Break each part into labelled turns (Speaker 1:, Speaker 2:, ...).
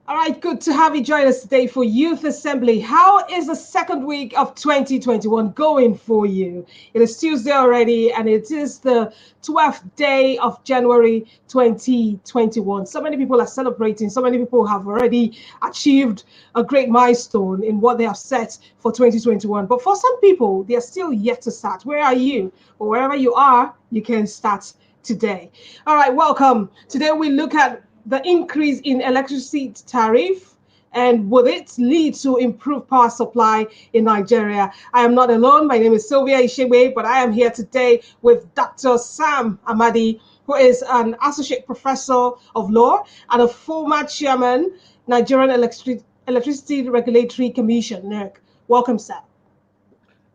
Speaker 1: All right, good to have you join us today for Youth Assembly. How is the second week of 2021 going for you? It is Tuesday already, and it is the 12th day of January 2021. So many people are celebrating. So many people have already achieved a great milestone in what they have set for 2021. But for some people, they are still yet to start. Where are you? Or wherever you are, you can start today. All right, welcome. Today we look at the increase in electricity tariff, and will it lead to improved power supply in Nigeria? I am not alone. My name is Sylvia Ishigwe, but I am here today with Dr. Sam Amadi, who is an associate professor of law and a former chairman, Nigerian Electricity Regulatory Commission, NERC. Welcome, sir.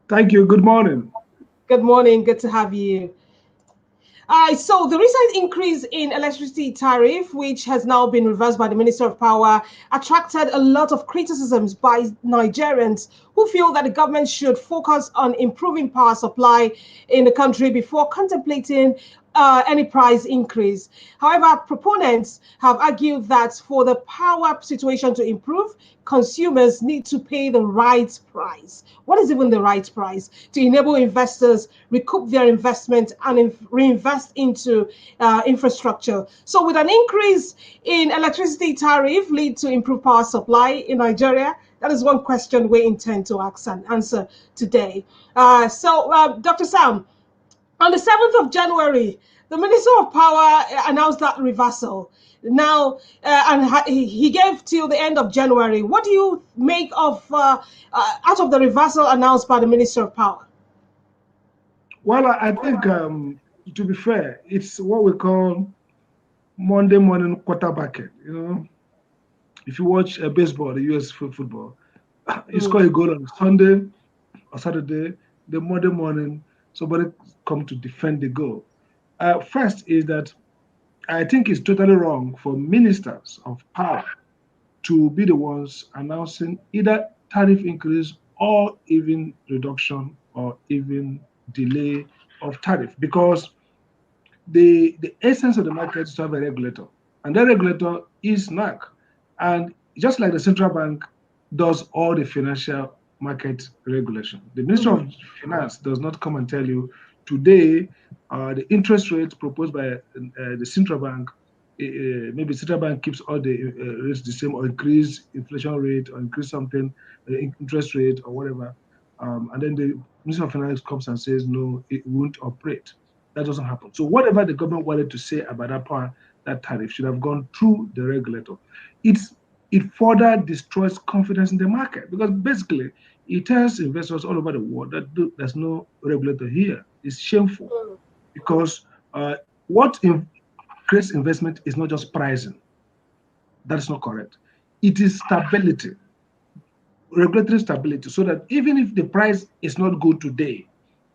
Speaker 2: Thank you. Good morning.
Speaker 1: Good morning. Good to have you. So the recent increase in electricity tariff, which has now been reversed by the Minister of Power, attracted a lot of criticisms by Nigerians who feel that the government should focus on improving power supply in the country before contemplating any price increase. However, proponents have argued that for the power situation to improve, consumers need to pay the right price. What is even the right price? To enable investors recoup their investment and reinvest into infrastructure. So would an increase in electricity tariff lead to improved power supply in Nigeria? That is one question we intend to ask and answer today. Dr. Sam, on the 7th of January, the Minister of Power announced that reversal. Now, he gave till the end of January. What do you make of out of the reversal announced by the Minister of Power?
Speaker 2: Well, I think, to be fair, it's what we call Monday morning quarterbacking. You know, if you watch baseball, the U.S. football, you score a goal on Sunday or Saturday, the Monday morning, somebody come to defend the goal. First is that I think it's totally wrong for ministers of power to be the ones announcing either tariff increase or even reduction or even delay of tariff, because the essence of the market is to have a regulator, and that regulator is NERC. And just like the central bank does all the financial market regulation, the Minister of Finance does not come and tell you today the interest rate proposed by the central bank, maybe central bank keeps all the rates the same, or increase inflation rate, or increase something, interest rate or whatever, and then the Minister of Finance comes and says no, it won't operate. That doesn't happen. So whatever the government wanted to say about that tariff should have gone through the regulator. It further destroys confidence in the market, because basically it tells investors all over the world that there's no regulator here. It's shameful, because what creates investment is not just pricing. That is not correct. It is stability, regulatory stability, so that even if the price is not good today,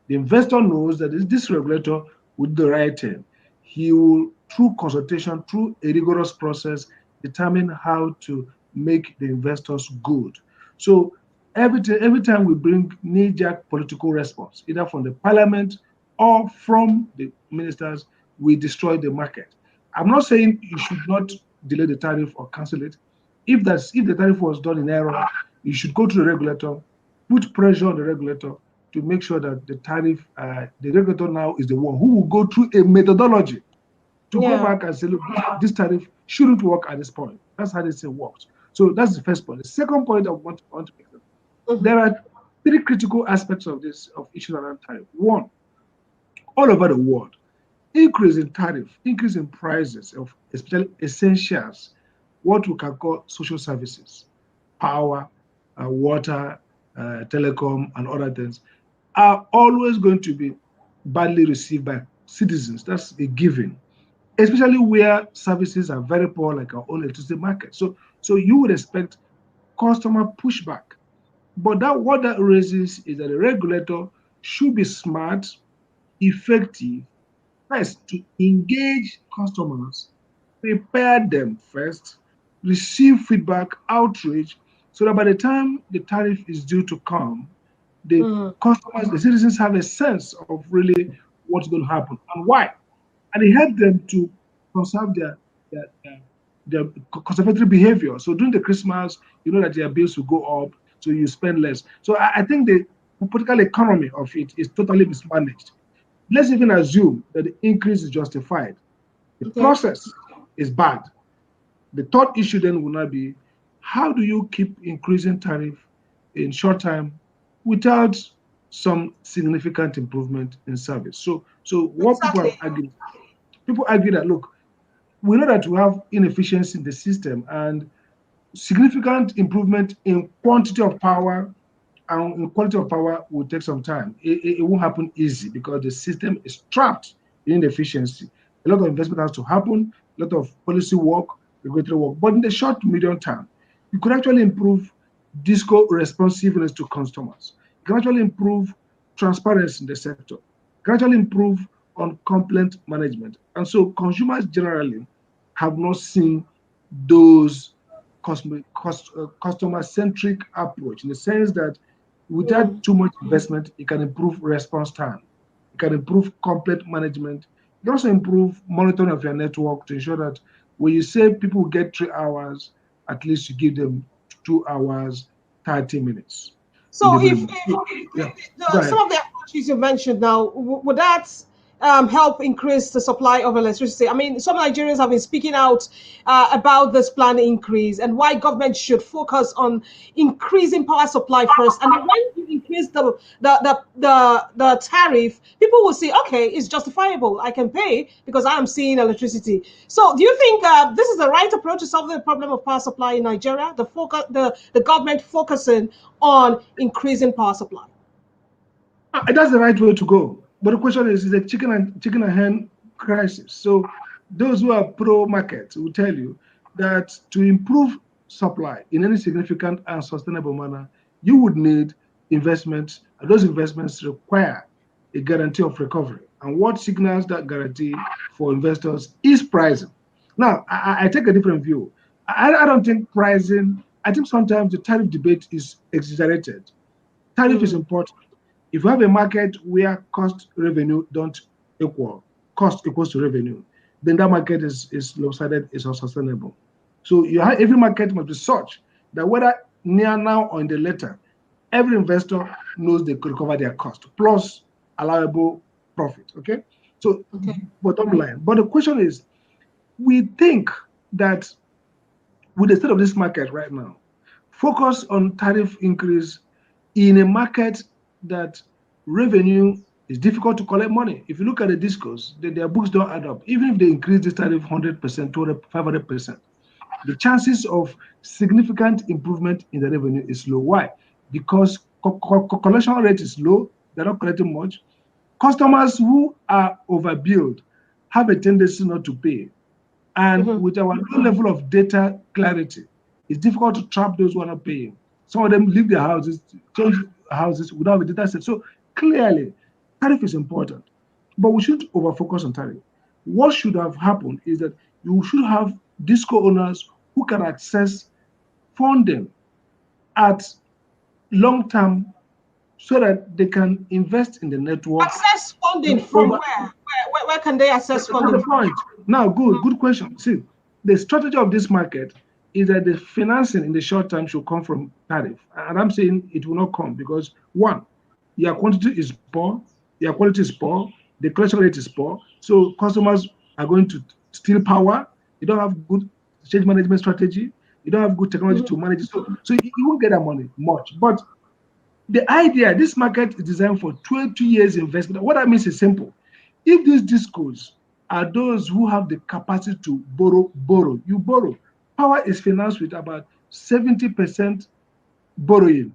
Speaker 2: the investor knows that this regulator will do the right thing. He will, through consultation, through a rigorous process, determine how to make the investors good. So every time we bring knee-jerk political response, either from the parliament or from the ministers, we destroy the market. I'm not saying you should not delay the tariff or cancel it. If the tariff was done in error, you should go to the regulator, put pressure on the regulator to make sure that the tariff, the regulator now is the one who will go through a methodology to go back and say, look, this tariff shouldn't work at this point. That's how this thing works. So that's the first point. The second point I want to make, there are three critical aspects of issues around tariff. One, all over the world, increase in tariff, increase in prices of especially essentials, what we can call social services, power, water, telecom, and other things, are always going to be badly received by citizens. That's a given, especially where services are very poor, like our own electricity market. So you would expect customer pushback. But what that raises is that the regulator should be smart, effective, first to engage customers, prepare them first, receive feedback, outreach, so that by the time the tariff is due to come, the customers, the citizens have a sense of really what's going to happen and why. And it helps them to conserve their their conservatory behavior. So during the Christmas, you know that their bills will go up, so you spend less. So I think the political economy of it is totally mismanaged. Let's even assume that the increase is justified. The
Speaker 1: Okay.
Speaker 2: process is bad. The third issue then will not be, how do you keep increasing tariff in short time without some significant improvement in service? So what
Speaker 1: Exactly.
Speaker 2: people argue that, look, we know that we have inefficiency in the system, and significant improvement in quantity of power and in quality of power will take some time. It won't happen easy because the system is trapped in inefficiency. A lot of investment has to happen, a lot of policy work, regulatory work. But in the short to medium term, you could actually improve disco responsiveness to customers. You can actually improve transparency in the sector. You can actually improve on complaint management. And so consumers generally have not seen those customer-centric approach, in the sense that without
Speaker 1: Mm.
Speaker 2: too much investment, it can improve response time. It can improve complaint management. It can also improve monitoring of your network to ensure that when you say people get 3 hours, at least you give them 2 hours, 30 minutes
Speaker 1: So
Speaker 2: delivery. Yeah, go
Speaker 1: some
Speaker 2: ahead.
Speaker 1: of the approaches you mentioned now, would that help increase the supply of electricity? I mean, some Nigerians have been speaking out about this planned increase and why government should focus on increasing power supply first. And then when you increase the tariff, people will say, okay, it's justifiable. I can pay because I am seeing electricity. So, do you think this is the right approach to solve the problem of power supply in Nigeria? The government focusing on increasing power supply.
Speaker 2: That's the right way to go. But the question is a chicken and hen crisis. So those who are pro market will tell you that to improve supply in any significant and sustainable manner, you would need investments, and those investments require a guarantee of recovery. And what signals that guarantee for investors is pricing. Now, I take a different view. I don't think pricing, I think sometimes the tariff debate is exaggerated. Tariff is
Speaker 1: Mm.
Speaker 2: important. If you have a market where cost revenue don't equal, cost equals to revenue, then that market is lopsided, is unsustainable. So every market must be such that whether near now or in the later, every investor knows they could recover their cost plus allowable profit. Okay. So
Speaker 1: Okay.
Speaker 2: bottom line. But the question is, we think that with the state of this market right now, focus on tariff increase in a market that revenue is difficult to collect money. If you look at the discos, their books don't add up. Even if they increase this tariff 100%, 200, 500%, the chances of significant improvement in the revenue is low. Why? Because collection rate is low. They're not collecting much. Customers who are overbilled have a tendency not to pay. And
Speaker 1: Mhm.
Speaker 2: with our low level of data clarity, it's difficult to trap those who are not paying. Some of them leave their houses, change houses without a data set. So clearly, tariff is important, but we shouldn't over-focus on tariff. What should have happened is that you should have disco owners who can access funding at long term so that they can invest in the network.
Speaker 1: Access funding
Speaker 2: And
Speaker 1: from
Speaker 2: over,
Speaker 1: where? Where can they access
Speaker 2: that's
Speaker 1: funding
Speaker 2: the
Speaker 1: from?
Speaker 2: point. Now, good question. See, the strategy of this market is that the financing in the short term should come from tariff. And I'm saying it will not come because, one, your quantity is poor, your quality is poor, the collection rate is poor. So customers are going to steal power. You don't have good change management strategy. You don't have good technology
Speaker 1: Mhm.
Speaker 2: to manage it. So you won't get that money much. But the idea, this market is designed for 20 years investment. What that means is simple. If these discos are those who have the capacity to borrow, you borrow. Power is financed with about 70% borrowing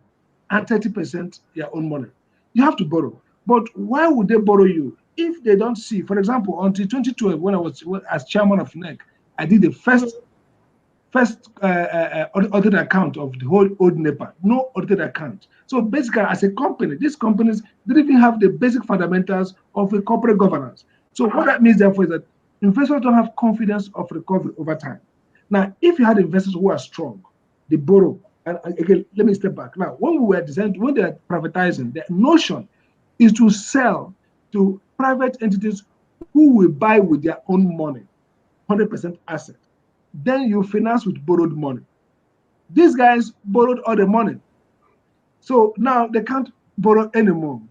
Speaker 2: and 30% your own money. You have to borrow. But why would they borrow you if they don't see? For example, until 2012, when I was as chairman of NERC, I did the first
Speaker 1: Mhm.
Speaker 2: audited account of the whole old NEPA, no audited account. So basically, as a company, these companies didn't even have the basic fundamentals of a corporate governance. So what that means, therefore, is that investors don't have confidence of recovery over time. Now, if you had investors who are strong, they borrow. And again, let me step back. Now, when when they are privatizing, the notion is to sell to private entities who will buy with their own money, 100% asset. then you finance with borrowed money. These guys borrowed all the money. So now they can't borrow anymore.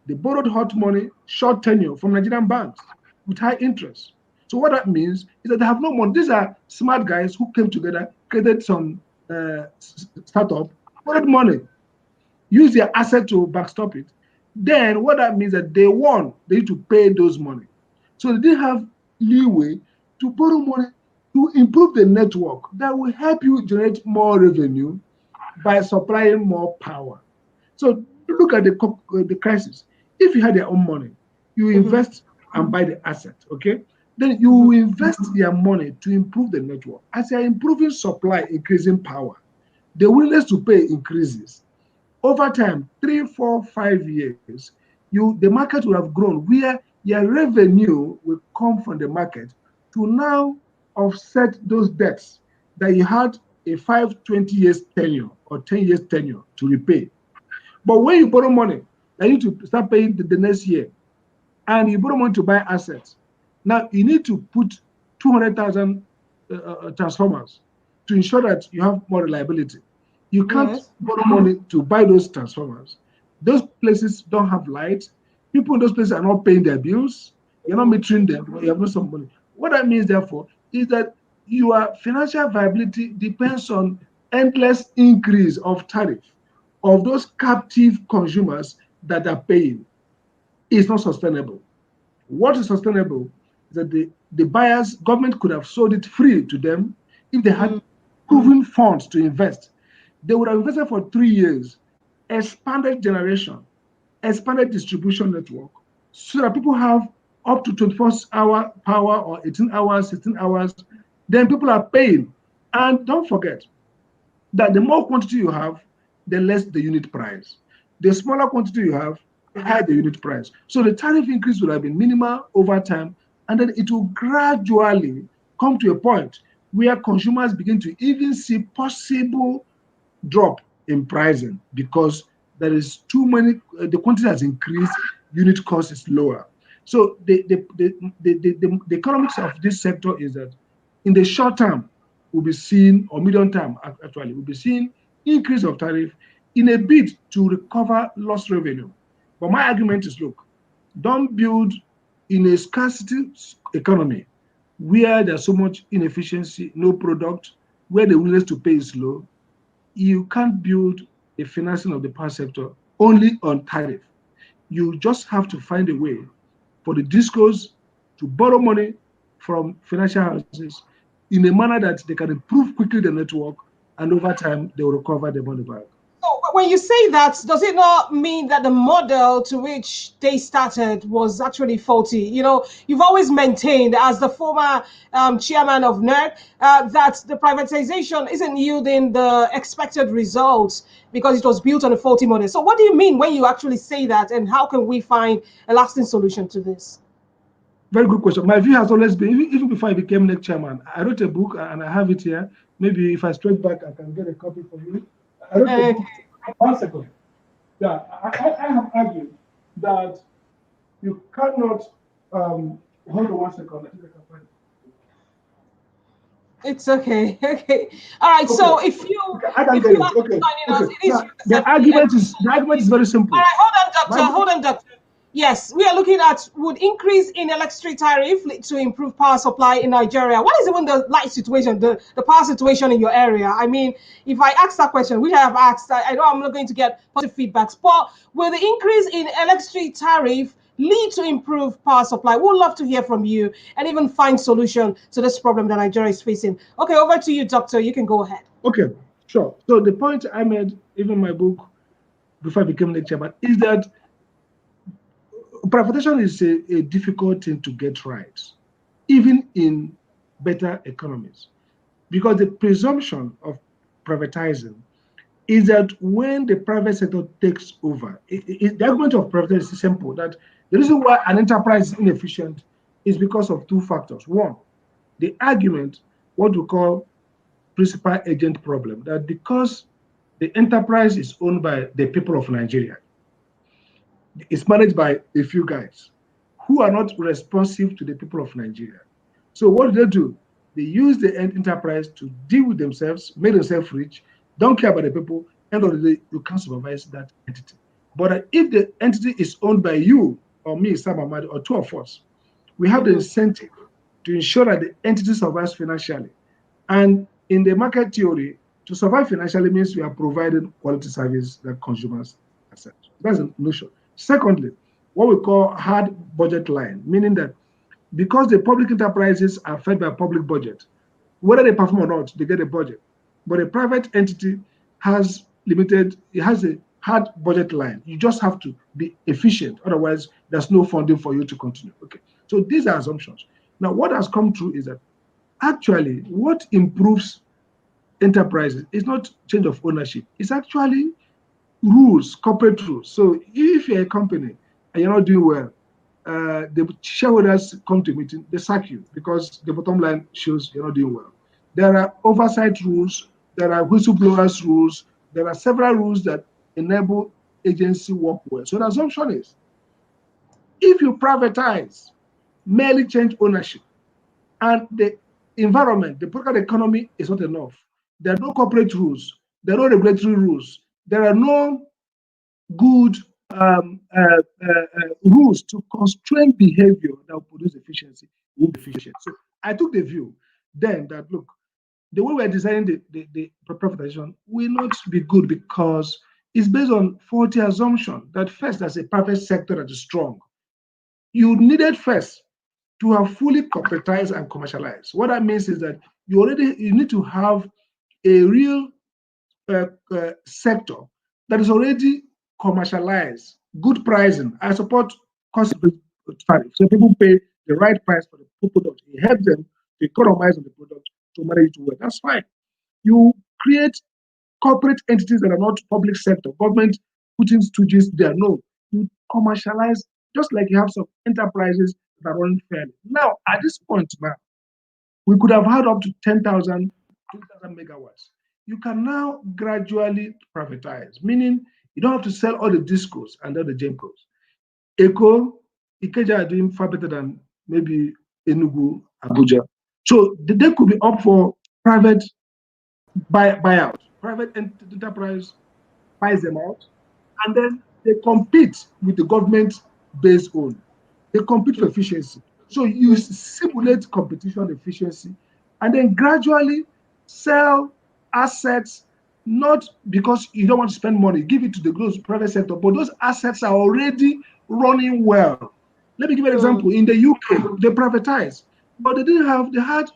Speaker 2: They borrowed hot money, short tenure from Nigerian banks with high interest. So what that means is that they have no money. These are smart guys who came together, created some startup, borrowed money, use their asset to backstop it. Then what that means is that they need to pay those money. So they didn't have leeway to borrow money to improve the network that will help you generate more revenue by supplying more power. So look at the crisis. If you had your own money, you invest and buy the asset, okay? Then you invest your money to improve the network. As you're improving supply, increasing power, the willingness to pay increases. Over time, 3, 4, 5 years, the market will have grown where your revenue will come from the market to now offset those debts that you had a 5, 20 years tenure or 10 years tenure to repay. But when you borrow money, you need to start paying the next year, and you borrow money to buy assets. Now you need to put 200,000 transformers to ensure that you have more reliability. You can't borrow money to buy those transformers. Those places don't have light. People in those places are not paying their bills. You're not metering them. You have no some money. What that means, therefore, is that your financial viability depends on endless increase of tariff of those captive consumers that are paying. It's not sustainable. What is sustainable is that the buyers, government could have sold it free to them if they had proven funds to invest. They would have invested for 3 years, expanded generation, expanded distribution network, so that people have up to 24-hour power or 18 hours, 16 hours. Then people are paying. And don't forget that the more quantity you have, the less the unit price. The smaller quantity you have, the higher the unit price. So the tariff increase will have been minimal over time, and then it will gradually come to a point where consumers begin to even see possible drop in pricing because there is too many, the quantity has increased, unit cost is lower. So the economics of this sector is that in the short term, we'll be seeing, or medium term actually, we'll be seeing increase of tariff in a bid to recover lost revenue. But my argument is, look, don't build in a scarcity economy where there's so much inefficiency, no product, where the willingness to pay is low. You can't build a financing of the power sector only on tariff. You just have to find a way for the discos to borrow money from financial houses in a manner that they can improve quickly the network, and over time they will recover the money back.
Speaker 1: So when you say that, does it not mean that the model to which they started was actually faulty? You know, you've always maintained, as the former chairman of NERC, that the privatization isn't yielding the expected results because it was built on a faulty model. So what do you mean when you actually say that, and how can we find a lasting solution to this?
Speaker 2: Very good question. My view has always been, even before I became NERC chairman, I wrote a book and I have it here. Maybe if I stretch back, I can get a copy for you. I wrote a book. 1 second. Yeah, I have argued that you cannot, hold on 1 second. I think I can find it.
Speaker 1: It's okay. Okay. All right. Okay. So if you,
Speaker 2: okay, I can get it. Okay. The argument is very simple.
Speaker 1: All right. Hold on, doctor. Hold on, doctor. Yes, we are looking at, would increase in electricity tariff lead to improve power supply in Nigeria? What is even the light situation, the power situation in your area? I mean, if I ask that question, which I have asked, I know I'm not going to get positive feedbacks, but will the increase in electricity tariff lead to improved power supply? We'd love to hear from you and even find solution to this problem that Nigeria is facing. Okay, over to you, doctor. You can go ahead.
Speaker 2: Okay, sure. So the point I made, even in my book, before I became NERC chairman, is that privatization is a difficult thing to get right, even in better economies, because the presumption of privatizing is that when the private sector takes over, the argument of privatization is simple, that the reason why an enterprise is inefficient is because of 2 factors. One, the argument, what we call principal agent problem, that because the enterprise is owned by the people of Nigeria, it's managed by a few guys who are not responsive to the people of Nigeria. So what do? They use the enterprise to deal with themselves, make themselves rich, don't care about the people. End of the day, you can't supervise that entity. But if the entity is owned by you or me, Sam Amadi, or two of us, we have the incentive to ensure that the entity survives financially. And in the market theory, to survive financially means we are providing quality service that consumers accept. That's the notion. Secondly, what we call hard budget line, meaning that because the public enterprises are fed by a public budget, whether they perform or not, they get a budget. But a private entity has limited, it has a hard budget line. You just have to be efficient. Otherwise, there's no funding for you to continue. Okay. So these are assumptions. Now, what has come true is that actually what improves enterprises is not change of ownership. It's actually rules, corporate rules. So if you're a company and you're not doing well, the shareholders come to a meeting, they sack you because the bottom line shows you're not doing well. There are oversight rules, there are whistleblowers rules, there are several rules that enable agency work well. So the assumption is, if you privatize, merely change ownership, and the environment, the political economy is not enough. There are no corporate rules, there are no regulatory rules, there are no good rules to constrain behavior that will produce efficiency, will be efficient. So I took the view then that look, the way we're designing the privatization will not be good because it's based on faulty assumption that first there's a private sector that is strong. You needed first to have fully corporatized and commercialized. What that means is that you need to have a real sector that is already commercialized, good pricing. I support cost-based tariff, so people pay the right price for the product. It helps them to economize on the product to manage it well. That's fine. You create corporate entities that are not public sector, government putting stooges there. No, you commercialize just like you have some enterprises that are running fairly. Now, at this point now, we could have had up to 10,000, 2,000 megawatts. You can now gradually privatize, meaning you don't have to sell all the discos and all the GENCOs. Eco, Ikeja are doing far better than maybe Enugu, Abuja. So they could be up for private buyout. Private enterprise buys them out, and then they compete with the government-based own. They compete for efficiency. So you simulate competition efficiency, and then gradually sell assets, not because you don't want to spend money, give it to the private sector, but those assets are already running well. Let me give you an example. In the UK, they privatized, but they had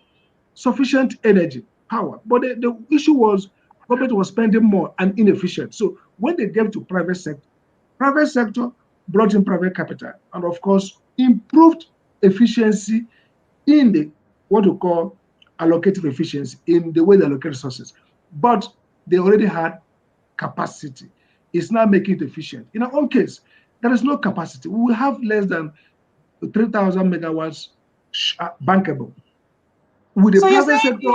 Speaker 2: sufficient energy, power. But the issue was government was spending more and inefficient. So when they gave to private sector brought in private capital and of course improved efficiency in the what we call allocative efficiency in the way they allocate resources. But they already had capacity. It's now making it efficient. In our own case, there is no capacity. We will have less than 3,000 megawatts bankable.
Speaker 1: With the private sector,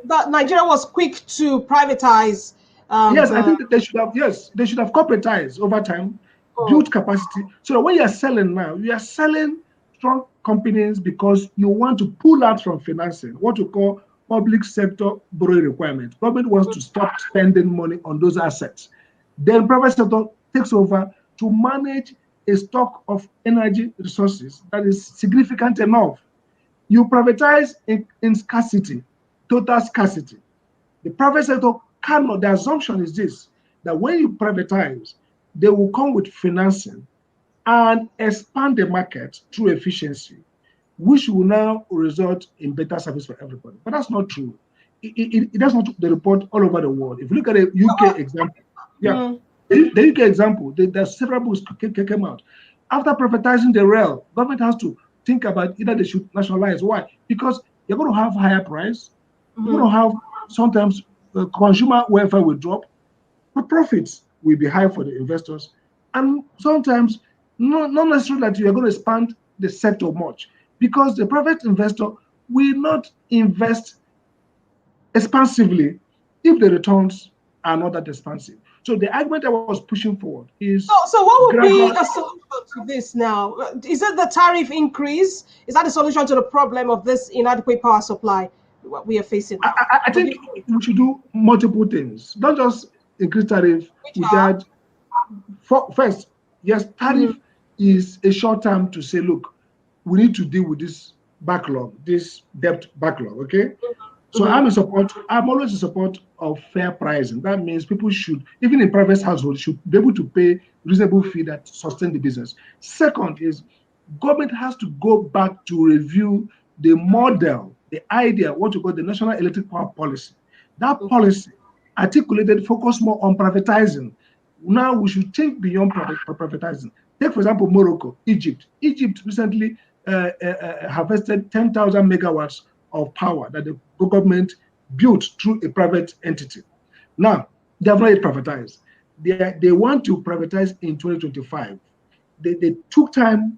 Speaker 1: that Nigeria was quick to privatize.
Speaker 2: Yes, I think that they should have. Yes, they should have corporatized over time, built capacity. So that when you are selling now, you are selling strong companies because you want to pull out from financing, what we call public sector borrowing requirement. Government wants to stop spending money on those assets. Then private sector takes over to manage a stock of energy resources that is significant enough. You privatize in scarcity, total scarcity. The private sector cannot, the assumption is this, that when you privatize, they will come with financing and expand the market through efficiency, which will now result in better service for everybody. But that's not true. That's not the report all over the world. If you look at the UK example, the UK example, there's several books came out. After privatizing the rail, government has to think about either they should nationalize. Why? Because you're going to have higher price. You're going to have sometimes consumer welfare will drop, but profits will be high for the investors. And sometimes not necessarily that you are going to expand the sector much because the private investor will not invest expansively if the returns are not that expansive. So the argument I was pushing forward is...
Speaker 1: So what would be a solution to this now? Is it the tariff increase? Is that the solution to the problem of this inadequate power supply? what we are facing?
Speaker 2: I think we should do multiple things. Don't just increase tariff
Speaker 1: Which are?
Speaker 2: without first. Yes, tariff is a short term to say, look, we need to deal with this backlog, this debt backlog. Okay. So I'm in support. I'm always in support of fair pricing. That means people should, even in private households, should be able to pay reasonable fee that sustain the business. Second is government has to go back to review the model, the idea, what you call the National Electric Power Policy. That policy articulated focus more on privatizing. Now we should think beyond privatizing. Take, for example, Morocco, Egypt. Egypt recently harvested 10,000 megawatts of power that the government built through a private entity. Now, they have not yet privatized. They want to privatize in 2025. They took time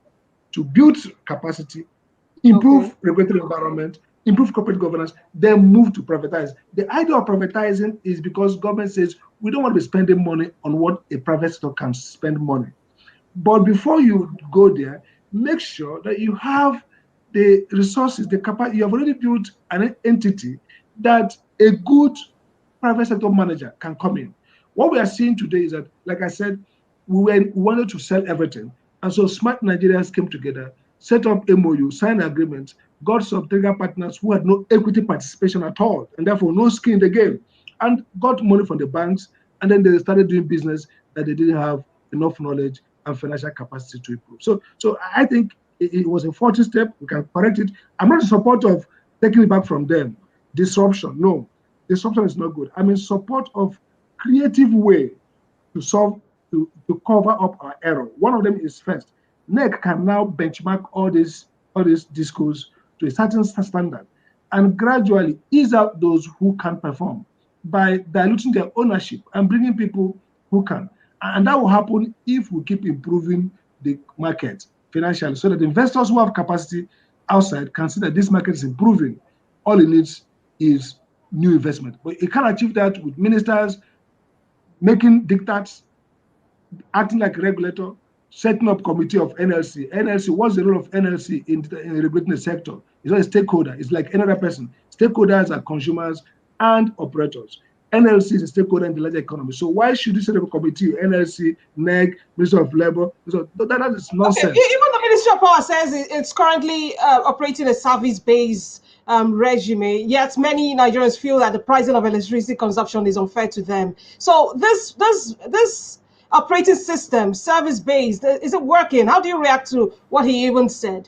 Speaker 2: to build capacity, improve regulatory environment, improve corporate governance, then move to privatize. The idea of privatizing is because government says we don't want to be spending money on what a private sector can spend money. But before you go there, make sure that you have the resources, the capacity. You have already built an entity that a good private sector manager can come in. What we are seeing today is that, like I said, we wanted to sell everything. And so smart Nigerians came together, set up MOU, signed agreements, got some trigger partners who had no equity participation at all, and therefore no skin in the game, and got money from the banks. And then they started doing business that they didn't have enough knowledge and financial capacity to improve. So I think it was a faulty step. We can correct it. I'm not in support of taking it back from them. Disruption, no. Disruption is not good. I'm in support of creative way to solve, to cover up our error. One of them is first, NERC can now benchmark all these discos to a certain standard and gradually ease out those who can perform by diluting their ownership and bringing people who can. And that will happen if we keep improving the market financially so that investors who have capacity outside can see that this market is improving. All it needs is new investment. But it can't achieve that with ministers making diktats, acting like a regulator, setting up committee of NLC. NLC, what's the role of NLC in regulating the sector? It's not a stakeholder. It's like another person. Stakeholders are consumers and operators. NLC is a stakeholder in the larger economy. So why should you set up a committee, NLC, NERC, Minister of Labor? So that is nonsense.
Speaker 1: Okay. Even the Ministry of Power says it's currently operating a service-based regime, yet many Nigerians feel that the pricing of electricity consumption is unfair to them. So this operating system, service-based, is it working? How do you react to what he even said?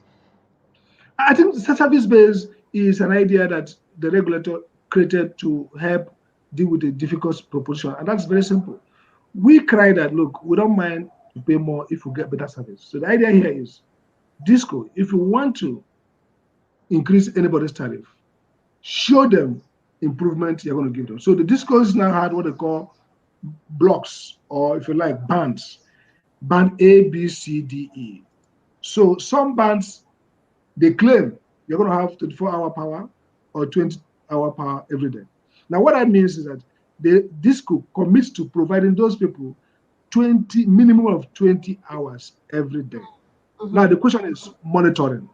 Speaker 2: I think service-based is an idea that the regulator created to help deal with a difficult proposition, and that's very simple. We cry that, look, we don't mind to pay more if we get better service. So the idea here is, DISCO, if you want to increase anybody's tariff, show them improvement you're going to give them. So the DISCOs now had what they call blocks, or if you like, bands. Band A, B, C, D, E. So some bands, they claim you're going to have 24-hour power or 20-hour power every day. Now, what that means is that the DISCO commits to providing those people minimum of 20 hours every day. Now, the question is monitoring.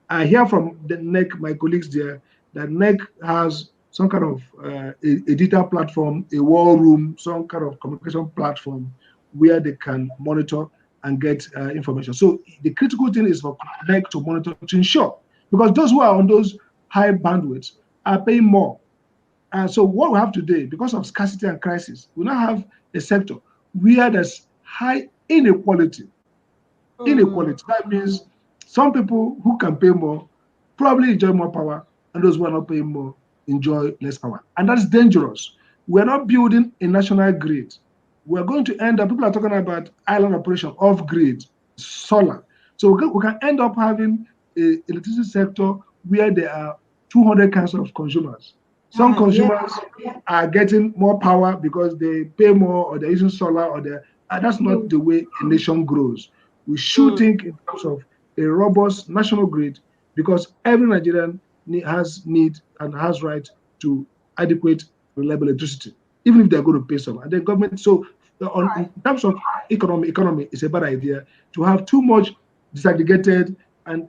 Speaker 2: I hear from the NERC, my colleagues there, that NERC has some kind of a data platform, a war room, some kind of communication platform where they can monitor and get information. So the critical thing is for NERC to monitor to ensure, because those who are on those high bandwidths are paying more. So what we have today, because of scarcity and crisis, we now have a sector where there's high inequality. Inequality, that means some people who can pay more probably enjoy more power, and those who are not paying more enjoy less power. And that's dangerous. We're not building a national grid. We're going to end up, people are talking about island operation off grid, solar. So we can end up having an electricity sector where there are 200 kinds of consumers. Some consumers are getting more power because they pay more, or they're using solar, or that's not the way a nation grows. We should think in terms of a robust national grid, because every Nigerian has need and has right to adequate, reliable electricity, even if they're going to pay some. And then government, so in terms of economy, it's a bad idea to have too much disaggregated and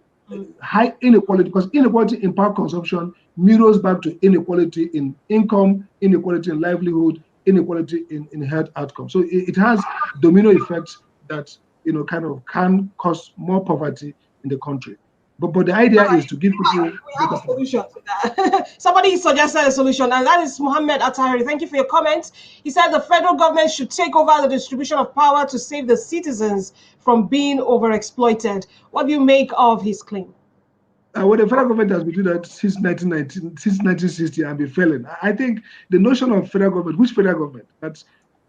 Speaker 2: high inequality, because inequality in power consumption mirrors back to inequality in income, inequality in livelihood, inequality in health outcomes. So it has domino effects that kind of can cause more poverty in the country. But the idea is to give people
Speaker 1: We have a solution to that. Somebody suggested a solution, and that is Mohammed Atari. Thank you for your comment. He said the federal government should take over the distribution of power to save the citizens from being overexploited. What do you make of his claim?
Speaker 2: Well, the federal government has been doing that since 1960 and been failing. I think the notion of federal government, which federal government, that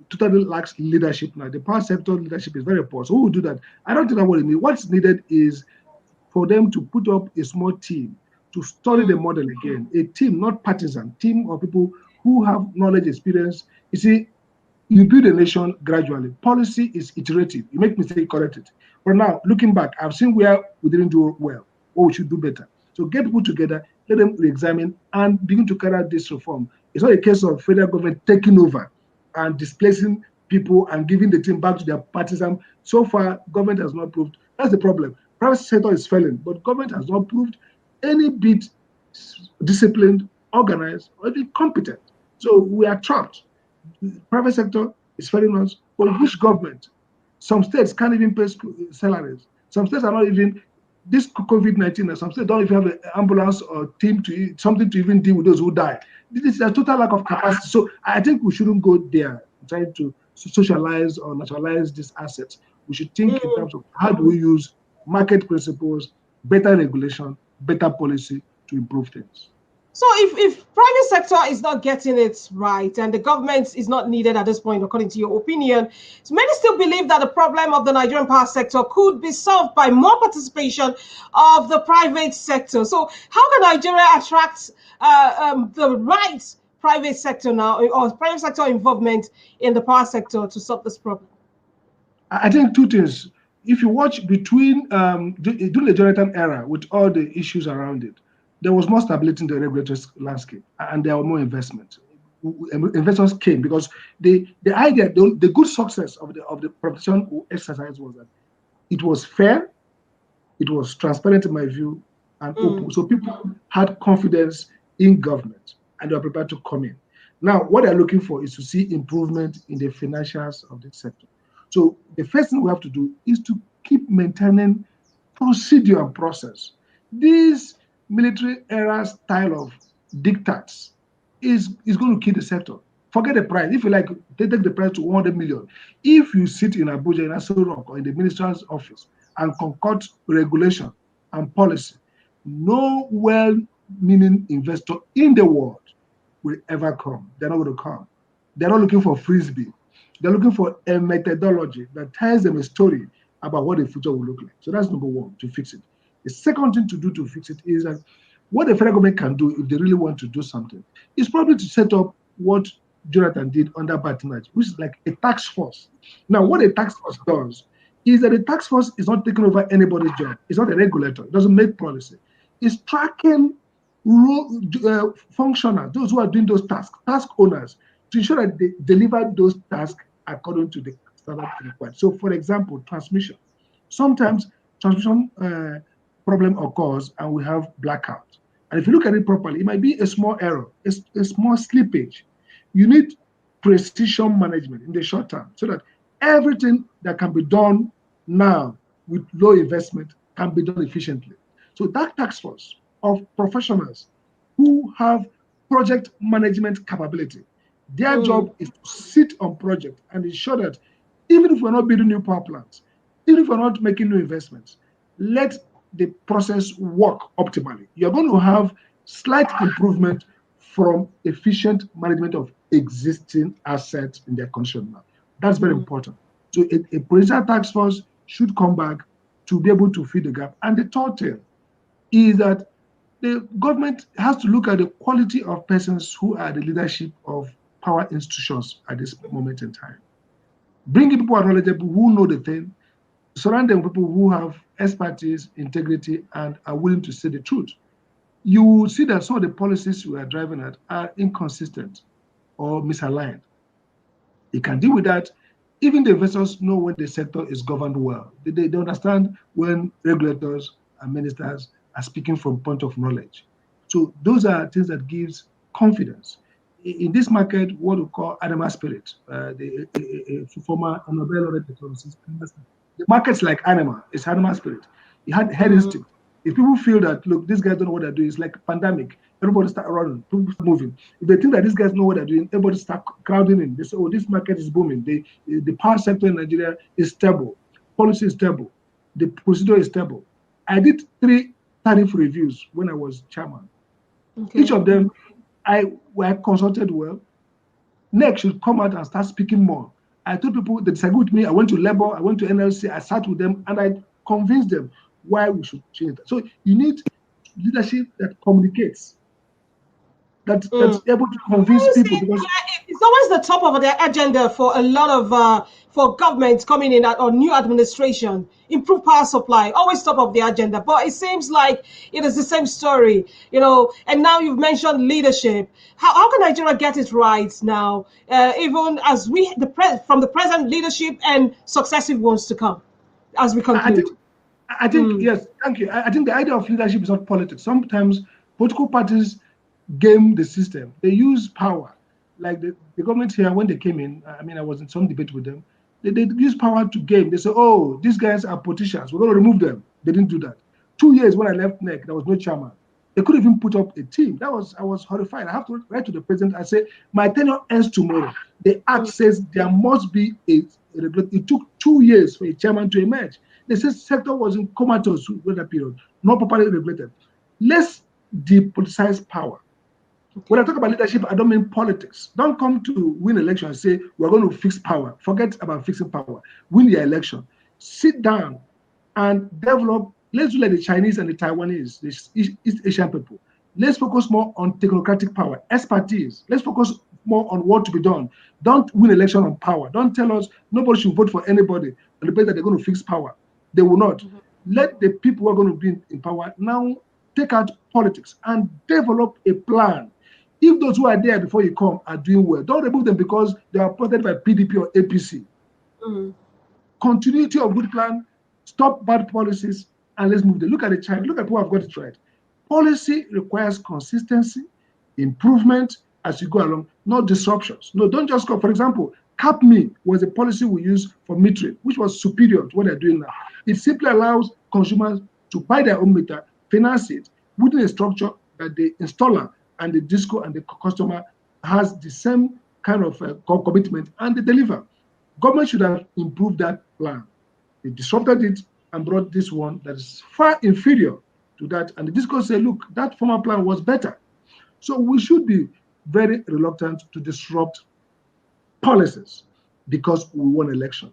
Speaker 2: totally lacks leadership now. The power sector leadership is very poor. So who will do that? I don't think that's what it means. What's needed is for them to put up a small team to study the model again. A team, not partisan, team of people who have knowledge, experience. You see, you build a nation gradually. Policy is iterative. You make mistake, correct it. But now, looking back, I've seen where we didn't do well, or we should do better. So get people together, let them re-examine and begin to carry out this reform. It's not a case of federal government taking over and displacing people and giving the team back to their partisan. So far, government has not proved. That's the problem. Private sector is failing, but government has not proved any bit disciplined, organized, or even competent. So we are trapped. Private sector is failing us, but which government? Some states can't even pay salaries. Some states are not even this COVID-19. And some states don't even have an ambulance or team to something to even deal with those who die. This is a total lack of capacity. So I think we shouldn't go there trying to socialize or nationalize these assets. We should think in terms of how do we use market principles, better regulation, better policy to improve things.
Speaker 1: So if private sector is not getting it right and the government is not needed at this point, according to your opinion, so many still believe that the problem of the Nigerian power sector could be solved by more participation of the private sector. So how can Nigeria attract the right private sector now, or private sector involvement in the power sector to solve this problem?
Speaker 2: I think two things. If you watch between during the Jonathan era, with all the issues around it, there was more stability in the regulatory landscape, and there were more investment. Investors came because the idea, the good success of the protection exercise was that it was fair, it was transparent in my view, and open. So people had confidence in government, and they were prepared to come in. Now, what they're looking for is to see improvement in the financials of the sector. So the first thing we have to do is to keep maintaining procedure and process. This military era style of diktats is going to kill the sector. Forget the price. If you like, they take the price to 100 million. If you sit in Abuja, in Aso Rock, or in the minister's office and concoct regulation and policy, no well-meaning investor in the world will ever come. They're not going to come. They're not looking for frisbee. They're looking for a methodology that tells them a story about what the future will look like. So that's number one, to fix it. The second thing to do to fix it is that what the federal government can do if they really want to do something is probably to set up what Jonathan did under Batinaj, which is like a task force. Now, what a task force does is that the task force is not taking over anybody's job. It's not a regulator. It doesn't make policy. It's tracking functioners, those who are doing those tasks, task owners, to ensure that they deliver those tasks according to the standard required. So, for example, transmission. Sometimes transmission problem occurs and we have blackout. And if you look at it properly, it might be a small error, a small slippage. You need precision management in the short term so that everything that can be done now with low investment can be done efficiently. So that task force of professionals who have project management capability, their job is to sit on project and ensure that even if we're not building new power plants, even if we're not making new investments, let the process work optimally. You're going to have slight improvement from efficient management of existing assets in their condition now. That's very important. So a presidential task force should come back to be able to fill the gap. And the third thing is that the government has to look at the quality of persons who are the leadership of power institutions at this moment in time. Bringing people who are knowledgeable, who know the thing, surround them with people who have expertise, integrity, and are willing to say the truth. You will see that some of the policies we are driving at are inconsistent or misaligned. You can deal with that. Even the investors know when the sector is governed well. They understand when regulators and ministers are speaking from point of knowledge. So those are things that gives confidence. In this market, what we call animal spirit, the former Nobel laureate economist, the market's like animal, it's animal spirit. You had head instinct. If people feel that, look, these guys don't know what they're doing, it's like a pandemic. Everybody start running, people start moving. If they think that these guys know what they're doing, everybody start crowding in. They say, oh, this market is booming. The power sector in Nigeria is stable. Policy is stable. The procedure is stable. I did 3 tariff reviews when I was chairman. Okay. Each of them, I consulted well. NERC should come out and start speaking more. I told people they disagree with me. I went to Labour, I went to NLC, I sat with them, and I convinced them why we should change that. So you need leadership that communicates, that's able to convince people. Because
Speaker 1: it's always the top of the agenda for a lot of for governments coming in or new administration. Improve power supply, always top of the agenda. But it seems like it is the same story, you know. And now you've mentioned leadership. How can Nigeria get it right now, even as from the present leadership and successive ones to come, as we conclude?
Speaker 2: I think yes, thank you. I think the idea of leadership is not politics. Sometimes political parties game the system. They use power. Like the government here, when they came in, I mean, I was in some debate with them. They use power to game. They say, oh, these guys are politicians. We're going to remove them. They didn't do that. 2 years when I left NERC, there was no chairman. They couldn't even put up a team. I was horrified. I have to write to the president. I say, my tenure ends tomorrow. The act says there must be a regulator. It took 2 years for a chairman to emerge. They said sector was in comatose during that period, not properly regulated. Let's depoliticize power. When I talk about leadership, I don't mean politics. Don't come to win election and say, we're going to fix power. Forget about fixing power. Win the election. Sit down and develop. Let's do like the Chinese and the Taiwanese, the East Asian people. Let's focus more on technocratic power, expertise. Let's focus more on what to be done. Don't win election on power. Don't tell us nobody should vote for anybody on the basis that they're going to fix power. They will not. Let the people who are going to be in power now take out politics and develop a plan. If those who are there before you come are doing well, don't remove them because they are appointed by PDP or APC. Continuity of good plan, stop bad policies, and let's move them. Look at the China. Look at who have got it right. Policy requires consistency, improvement as you go along, not disruptions. No, don't just go. For example, Cap Me was a policy we used for metering, which was superior to what they're doing now. It simply allows consumers to buy their own meter, finance it within a structure that the installer and the disco and the customer has the same kind of commitment, and they deliver. Government should have improved that plan. They disrupted it and brought this one that is far inferior to that. And the disco said, look, that former plan was better. So we should be very reluctant to disrupt policies because we won election.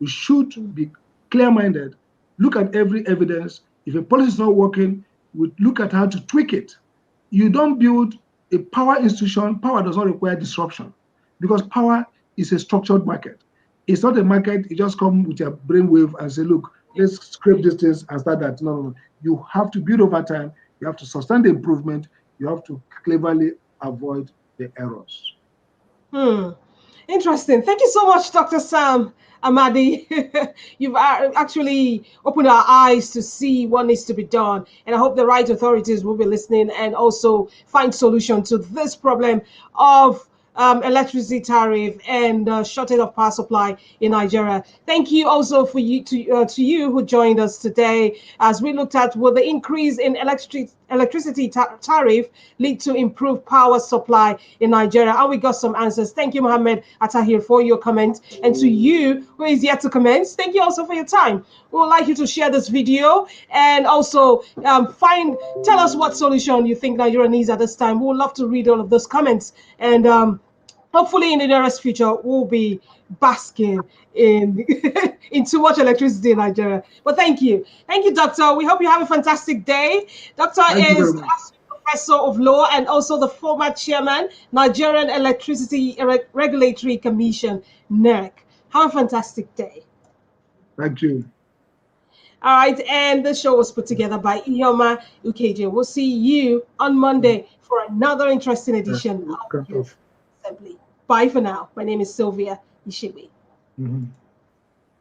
Speaker 2: We should be clear-minded, look at every evidence. If a policy is not working, we look at how to tweak it. You don't build a power institution. Power does not require disruption because power is a structured market. It's not a market, you just come with your brainwave and say, look, let's scrape these things and start that. No. You have to build over time. You have to sustain the improvement. You have to cleverly avoid the errors.
Speaker 1: Interesting. Thank you so much, Dr. Sam Amadi. You've actually opened our eyes to see what needs to be done. And I hope the right authorities will be listening and also find solution to this problem of electricity tariff and shortage of power supply in Nigeria. Thank you also for you to you who joined us today as we looked at will the increase in electricity tariff lead to improved power supply in Nigeria, and we got some answers. Thank you, Mohammed Atahir, for your comment, and to you who is yet to comment, thank you also for your time. We would like you to share this video and also tell us what solution you think Nigeria needs at this time. We would love to read all of those comments, and hopefully in the nearest future we'll be basking in too much electricity in Nigeria. But thank you, Doctor. We hope you have a fantastic day. Doctor is Professor of Law and also the former chairman, Nigerian Electricity Regulatory Commission, NERC. Have a fantastic day.
Speaker 2: Thank you.
Speaker 1: All right, and the show was put together by Iheoma Ukeje. We'll see you on Monday for another interesting edition of Assembly. Bye for now. My name is Sylvia Ishiwi.